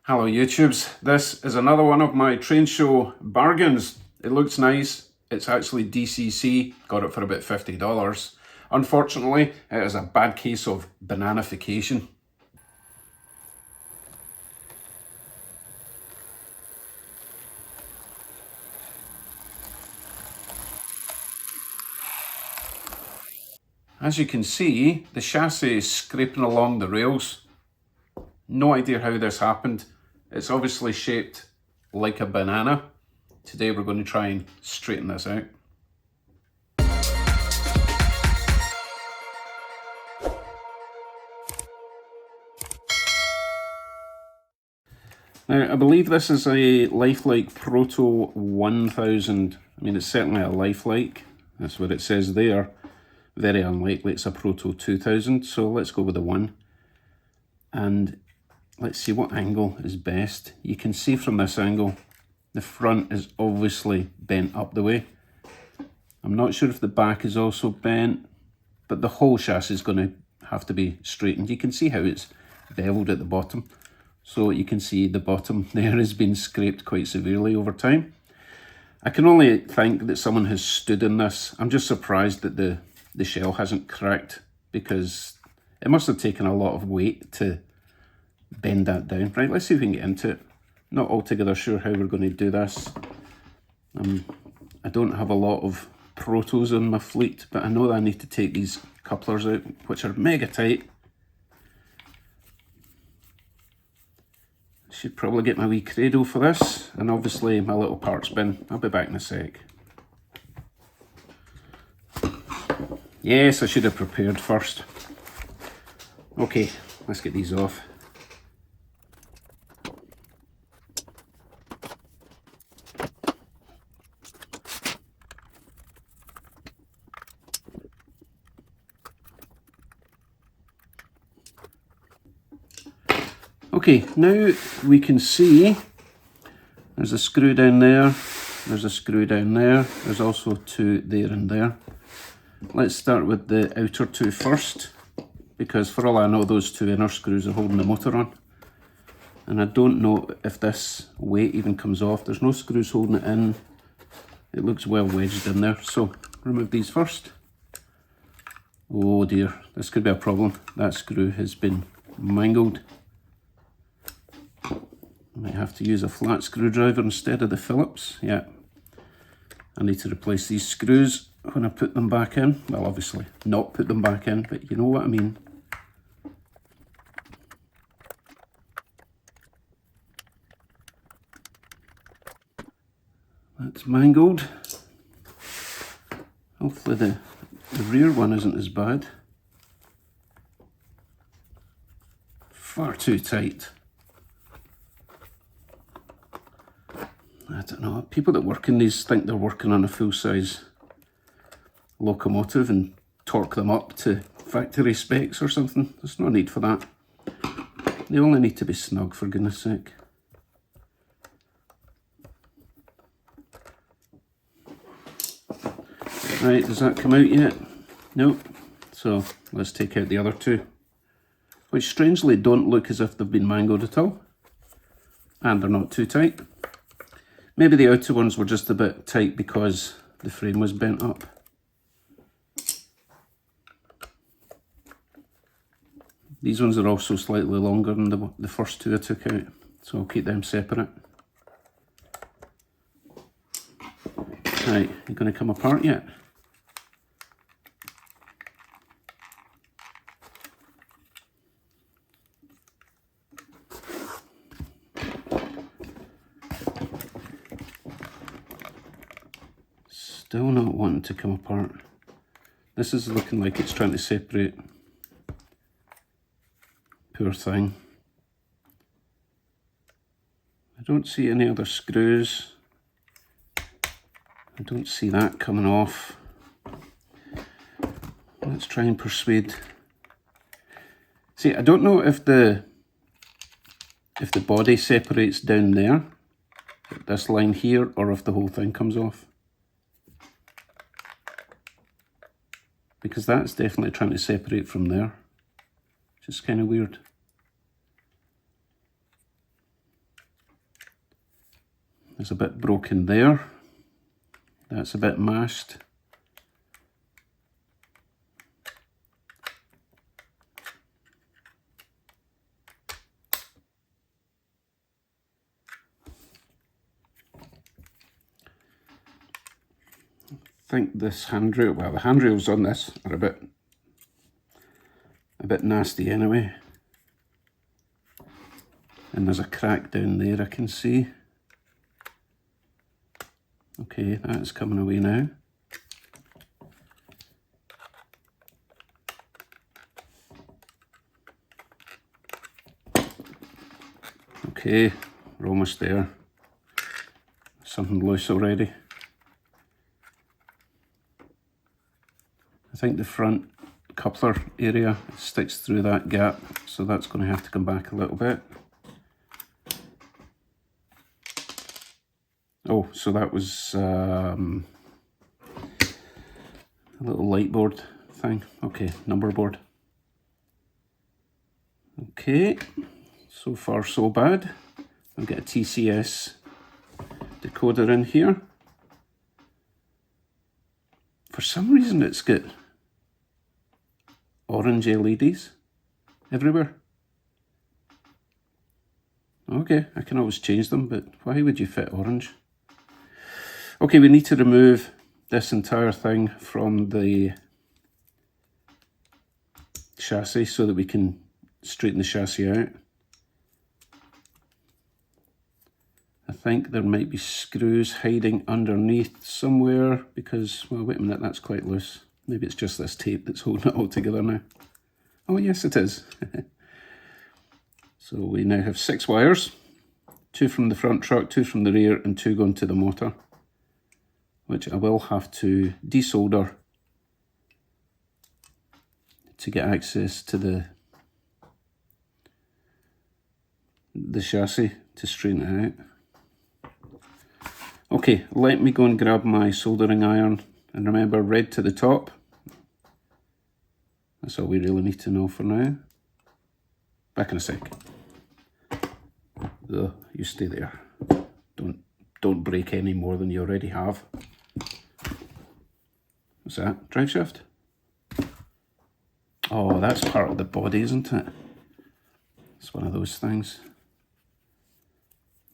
Hello YouTubes, this is another one of my train show bargains. It looks nice, it's actually DCC, got it for about $50. Unfortunately, it is a bad case of bananification. As you can see, the chassis is scraping along the rails. No idea how this happened. It's obviously shaped like a banana. Today we're going to try and straighten this out. Now, I believe this is a lifelike Proto 1000. I mean, it's certainly a lifelike. That's what it says there. Very unlikely it's a Proto 2000, so let's go with the 1. And let's see what angle is best. You can see from this angle, the front is obviously bent up the way. I'm not sure if the back is also bent, but the whole chassis is going to have to be straightened. You can see how it's beveled at the bottom. So you can see the bottom there has been scraped quite severely over time. I can only think that someone has stood in this. I'm just surprised that the shell hasn't cracked, because it must have taken a lot of weight to bend that down. Right, let's see if we can get into it. Not altogether sure how we're going to do this. I don't have a lot of Protos in my fleet, but I know that I need to take these couplers out, which are mega tight. Should probably get my wee cradle for this, and obviously my little parts bin. I'll be back in a sec. Yes, I should have prepared first. Okay, let's get these off. Okay, now we can see there's a screw down there, there's a screw down there, there's also 2 there and there. Let's start with the outer 2 first, because for all I know those 2 inner screws are holding the motor on. And I don't know if this weight even comes off. There's no screws holding it in. It looks well wedged in there, so remove these first. Oh dear, this could be a problem. That screw has been mangled. Might have to use a flat screwdriver instead of the Phillips. Yeah, I need to replace these screws when I put them back in. Well, obviously not put them back in, but you know what I mean. That's mangled. Hopefully the rear one isn't as bad. Far too tight. I don't know, people that work in these think they're working on a full-size locomotive and torque them up to factory specs or something. There's no need for that. They only need to be snug, for goodness sake. Right, does that come out yet? Nope. So let's take out the other 2, which strangely don't look as if they've been mangled at all. And they're not too tight. Maybe the outer ones were just a bit tight because the frame was bent up. These ones are also slightly longer than the first 2 I took out, so I'll keep them separate. Right, you're going to come apart yet? Still not wanting to come apart. This is looking like it's trying to separate. Poor thing. I don't see any other screws. I don't see that coming off. Let's try and persuade. See, I don't know if the body separates down there, this line here, or if the whole thing comes off. Because that's definitely trying to separate from there. Just kind of weird. There's a bit broken there. That's a bit mashed. I think this handrail, well, the handrails on this are a bit nasty anyway. And there's a crack down there I can see. Okay, that's coming away now. Okay, we're almost there. Something loose already. I think the front coupler area sticks through that gap, so that's going to have to come back a little bit. Oh, so that was a little light board thing. Okay, number board. Okay, so far so bad. I've got a TCS decoder in here. For some reason it's got orange LEDs everywhere. Okay, I can always change them, but why would you fit orange? Okay, we need to remove this entire thing from the chassis so that we can straighten the chassis out. I think there might be screws hiding underneath somewhere because, well, wait a minute, that's quite loose. Maybe it's just this tape that's holding it all together now. Oh yes, it is. So we now have 6 wires, 2 from the front truck, 2 from the rear, and 2 going to the motor, which I will have to desolder to get access to the chassis to straighten it out. Okay, let me go and grab my soldering iron, and remember, red to the top. That's all we really need to know for now. Back in a sec. Ugh, you stay there. Don't break any more than you already have. What's that? Drive shaft? Oh, that's part of the body, isn't it? It's one of those things.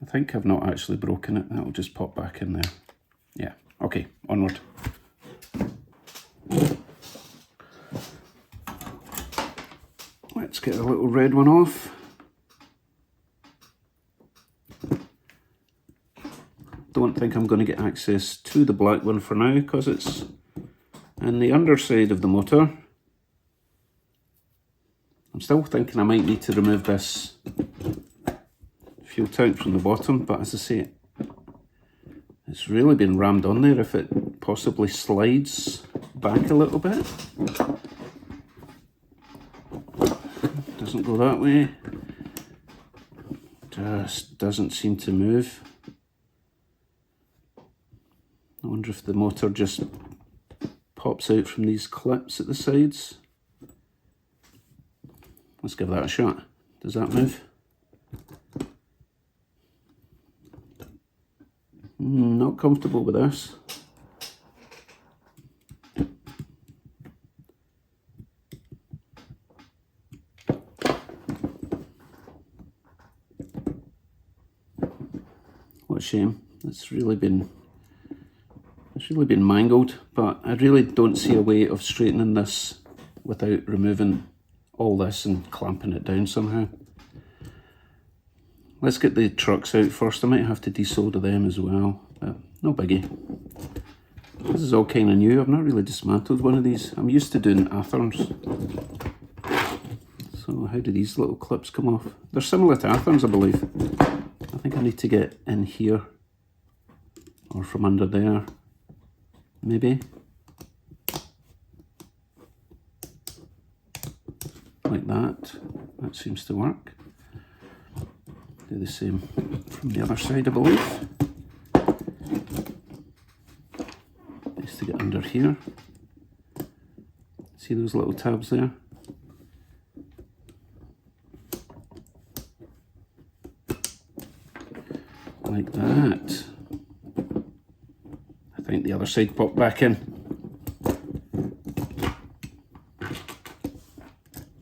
I think I've not actually broken it. That'll just pop back in there. Yeah, okay, onward. Let's get a little red one off. Don't think I'm going to get access to the black one for now because it's in the underside of the motor. I'm still thinking I might need to remove this fuel tank from the bottom, but as I say, it's really been rammed on there. If it possibly slides back a little bit. Doesn't go that way. Just doesn't seem to move. I wonder if the motor just pops out from these clips at the sides. Let's give that a shot. Does that move? Not comfortable with this. What a shame. It's really been mangled, but I really don't see a way of straightening this without removing all this and clamping it down somehow. Let's get the trucks out first. I might have to desolder them as well, but no biggie. This is all kind of new. I've not really dismantled one of these. I'm used to doing Athearns. So how do these little clips come off? They're similar to Athearns, I believe. I think I need to get in here or from under there, maybe. Like that. That seems to work. Do the same from the other side, I believe. Just to get under here. See those little tabs there? like that. I think the other side popped back in.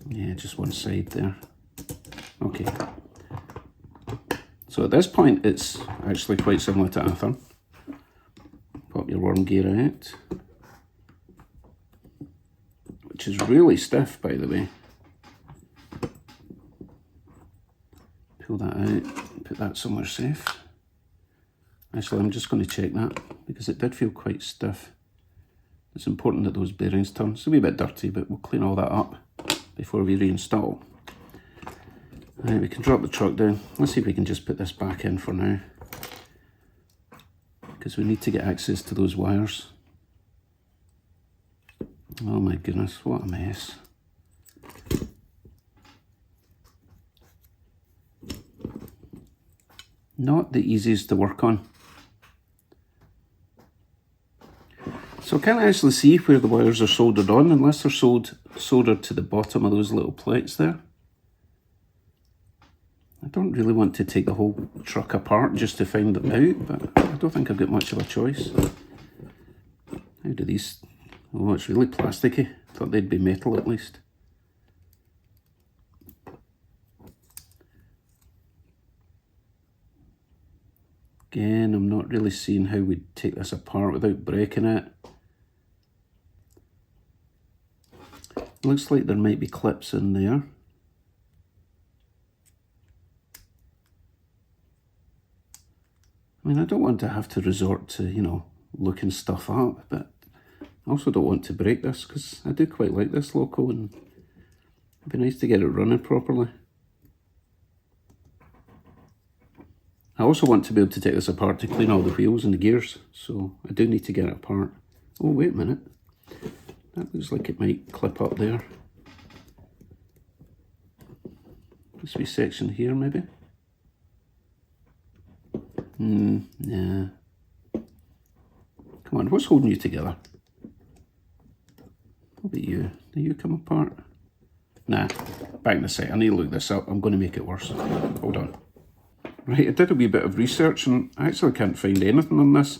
Yeah, just one side there. Okay. So at this point, it's actually quite similar to Athern. Pop your worm gear out, which is really stiff, by the way. Pull that out, put that somewhere safe. Actually, I'm just going to check that because it did feel quite stiff. It's important that those bearings turn. It's a wee bit dirty, but we'll clean all that up before we reinstall. Right, we can drop the truck down. Let's see if we can just put this back in for now, because we need to get access to those wires. Oh my goodness, what a mess. Not the easiest to work on. So I can't actually see where the wires are soldered on unless they're soldered to the bottom of those little plates there. I don't really want to take the whole truck apart just to find them out, but I don't think I've got much of a choice. How do these... Oh, it's really plasticky. Thought they'd be metal at least. Again, I'm not really seeing how we'd take this apart without breaking it. Looks like there might be clips in there. I mean, I don't want to have to resort to, you know, looking stuff up, but I also don't want to break this because I do quite like this loco and it'd be nice to get it running properly. I also want to be able to take this apart to clean all the wheels and the gears, so I do need to get it apart. Oh, wait a minute. That looks like it might clip up there. This wee section here, maybe? Nah. Come on, what's holding you together? What about you? Do you come apart? Nah, back in the site. I need to look this up. I'm going to make it worse. Hold on. Right, I did a wee bit of research and I actually can't find anything on this.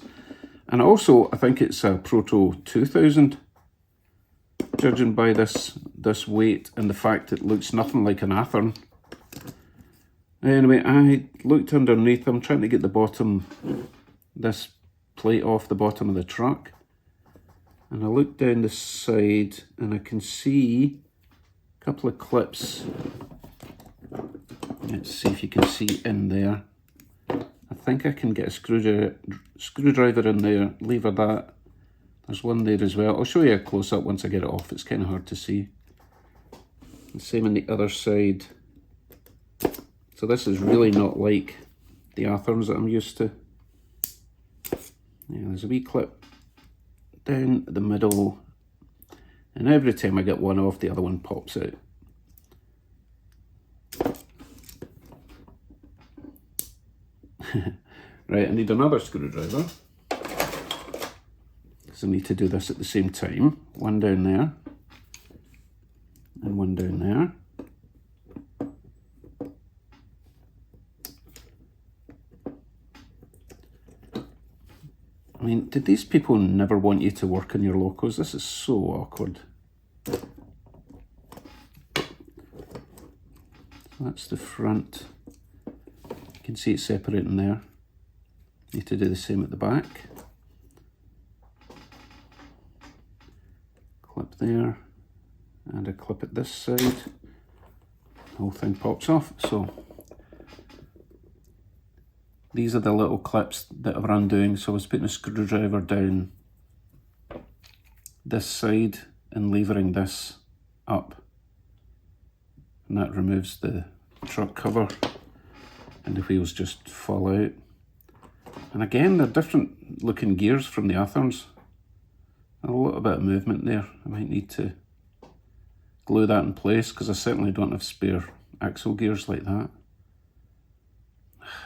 And also, I think it's a Proto 2000. Judging by this weight and the fact it looks nothing like an Athern. Anyway, I looked underneath. I'm trying to get the bottom, this plate off the bottom of the truck. And I looked down the side and I can see a couple of clips. Let's see if you can see in there. I think I can get a screwdriver in there, lever that. There's one there as well. I'll show you a close-up once I get it off. It's kind of hard to see. The same on the other side. So this is really not like the Atherns that I'm used to. Yeah, there's a wee clip down the middle. And every time I get one off, the other one pops out. Right, I need another screwdriver. Because I need to do this at the same time. One down there. And one down there. I mean, did these people never want you to work on your locos? This is so awkward. So that's the front. You can see it separating there. Need to do the same at the back. Clip there, and a clip at this side. The whole thing pops off. So these are the little clips that are undoing. So I was putting a screwdriver down this side and levering this up. And that removes the truck cover and the wheels just fall out. And again, they're different looking gears from the Atherns. A little bit of movement there. I might need to glue that in place because I certainly don't have spare axle gears like that.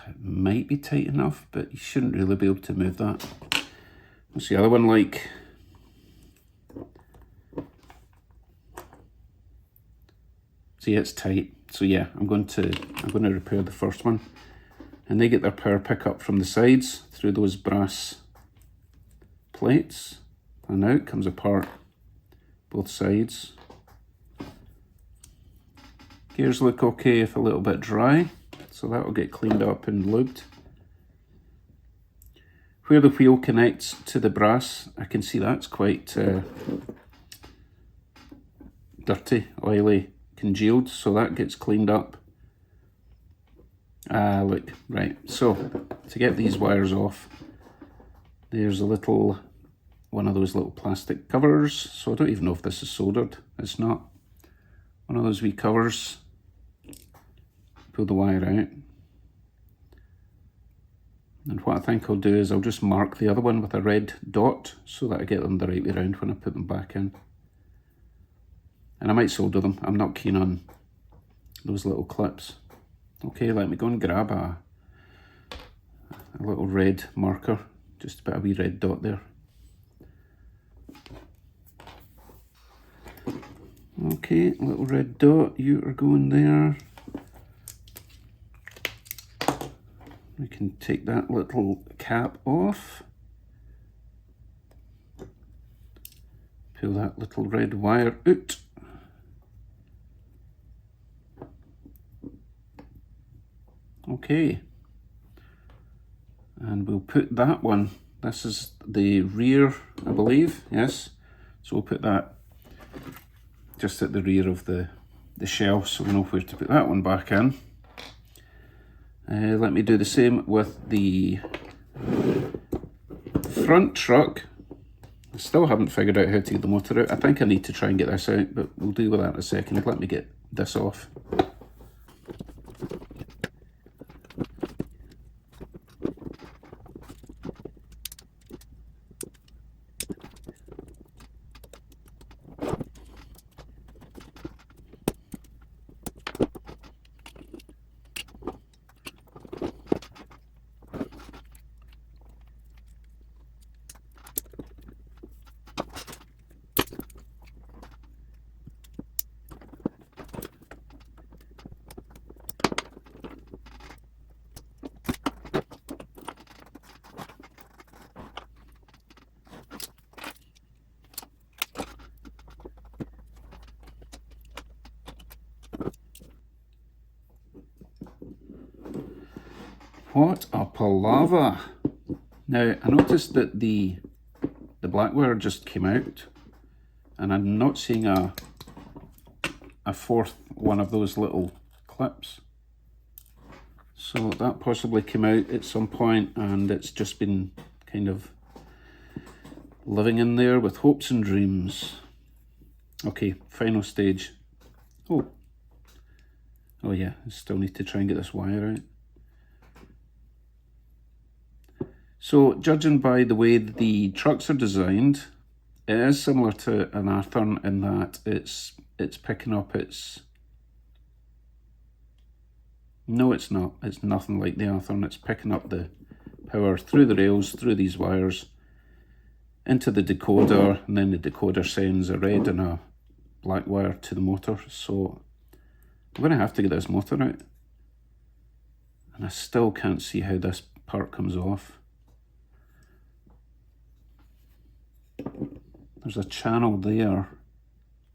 It might be tight enough, but you shouldn't really be able to move that. What's the other one like? See, it's tight. So yeah, I'm going to repair the first one. And they get their power pickup from the sides through those brass plates. And out comes apart both sides. Gears look okay if a little bit dry, so that will get cleaned up and lubed. Where the wheel connects to the brass, I can see that's quite dirty, oily, congealed, so that gets cleaned up. Look, right, so to get these wires off, there's a little, one of those little plastic covers, so I don't even know if this is soldered, it's not. One of those wee covers, pull the wire out. And what I think I'll do is I'll just mark the other one with a red dot so that I get them the right way around when I put them back in. And I might solder them, I'm not keen on those little clips. Okay, let me go and grab a little red marker, just a bit of a wee red dot there. Okay, little red dot, you are going there. We can take that little cap off. Pull that little red wire out. Okay. And we'll put that one, this is the rear, I believe, yes. So we'll put that just at the rear of the shell, so we know where to put that one back in. Let me do the same with the front truck. I still haven't figured out how to get the motor out. I think I need to try and get this out, but we'll deal with that in a second. Let me get this off. What a palaver. Now, I noticed that the black wire just came out, and I'm not seeing a fourth one of those little clips. So that possibly came out at some point, and it's just been kind of living in there with hopes and dreams. Okay, final stage. Oh yeah, I still need to try and get this wire out. So, judging by the way the trucks are designed, it is similar to an Arthurn in that it's picking up its... No, it's not. It's nothing like the Arthurn. It's picking up the power through the rails, through these wires, into the decoder, and then the decoder sends a red and a black wire to the motor. So, I'm going to have to get this motor out. And I still can't see how this part comes off. There's a channel there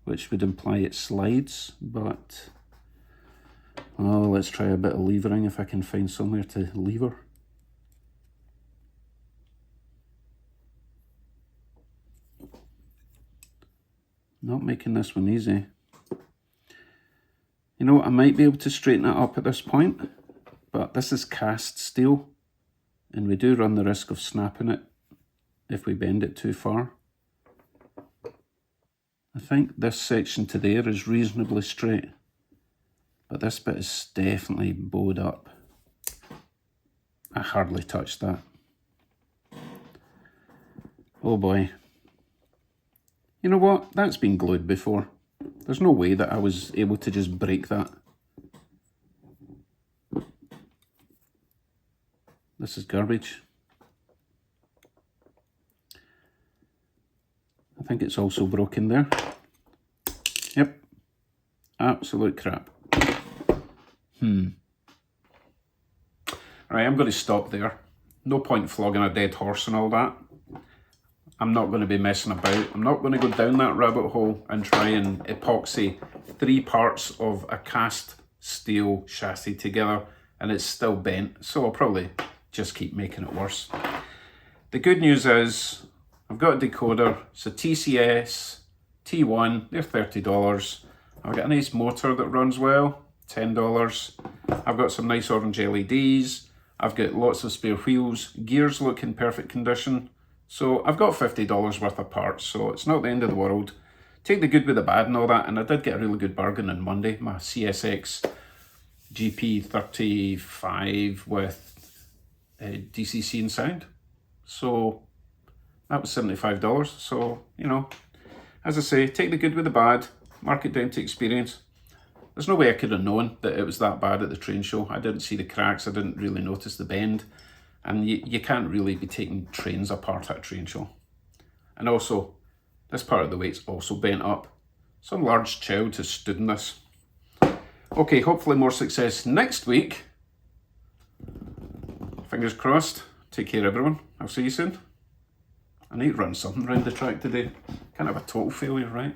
which would imply it slides, but oh, let's try a bit of levering if I can find somewhere to lever. Not making this one easy. You know, I might be able to straighten it up at this point, but this is cast steel, and we do run the risk of snapping it if we bend it too far. I think this section to there is reasonably straight, but this bit is definitely bowed up. I hardly touched that. Oh boy. You know what? That's been glued before. There's no way that I was able to just break that. This is garbage. I think it's also broken there. Yep. Absolute crap. Right, I'm going to stop there. No point flogging a dead horse and all that. I'm not going to be messing about. I'm not going to go down that rabbit hole and try and epoxy 3 parts of a cast steel chassis together and it's still bent. So I'll probably just keep making it worse. The good news is I've got a decoder. It's a TCS T1. They're $30. I've got a nice motor that runs well, $10. I've got some nice orange LEDs. I've got lots of spare wheels. Gears look in perfect condition. So I've got $50 worth of parts, so it's not the end of the world. Take the good with the bad and all that, and I did get a really good bargain on Monday. My CSX GP38 with DCC and sound. So that was $75. So, you know, as I say, take the good with the bad, mark it down to experience. There's no way I could have known that it was that bad at the train show. I didn't see the cracks, I didn't really notice the bend. And you can't really be taking trains apart at a train show. And also, this part of the weight's also bent up. Some large child has stood in this. Okay, hopefully more success next week. Fingers crossed. Take care, everyone. I'll see you soon. I need to run something around the track today. Kind of a total failure, right?